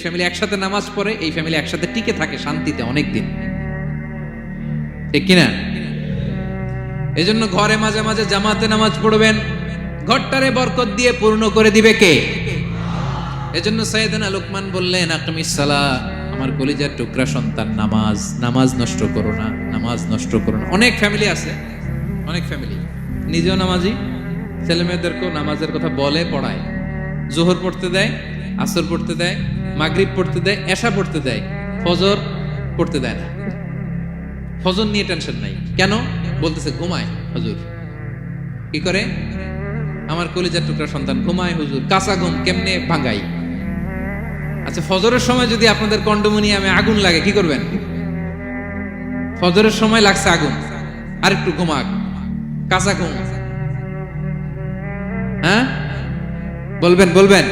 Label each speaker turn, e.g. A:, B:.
A: Family একসাথে নামাজ পড়ে, এই ফ্যামিলি একসাথে টিকে থাকে শান্তিতে অনেক দিন, ঠিক কিনা? এই জন্য ঘরে মাঝে মাঝে জামাতে নামাজ পড়বেন, ঘরটারে বরকত দিয়ে পূর্ণ করে দিবে কে? এজন্য সাইয়েদনা লোকমান বললেন, আকিমিস সালাহ, আমার কলিজার টুকরা সন্তান, নামাজ নামাজ নষ্ট করো না, নামাজ নষ্ট করো না। অনেক ফ্যামিলি আছে, অনেক ফ্যামিলি নিজেও নামাজি, ছেলে মেয়েদেরকেও নামাজের কথা বলে, পড়ায়, জোহর পড়তে দেয়, আসর পড়তে দেয়, মাগরিব পড়তে দেয়, এশা পড়তে দেয়, ফজর পড়তে দেয় না। ফজর নিয়ে টেনশন নাই, কেন? বলতেছে ঘুমায় হুজুর। কি করে? আমার কলিজার টুকরা সন্তান ঘুমায় হুজুর, কাঁচা ঘুম কেমনে ভাঙাই? আচ্ছা, ফজরের সময় যদি আপনাদের কন্ডোমিনিয়ামে আগুন লাগে কি করবেন? ফজরের সময় লাগছে আগুন, আর একটু ঘুমাক, কাঁচা ঘুম, হ্যাঁ বলবেন বলবেন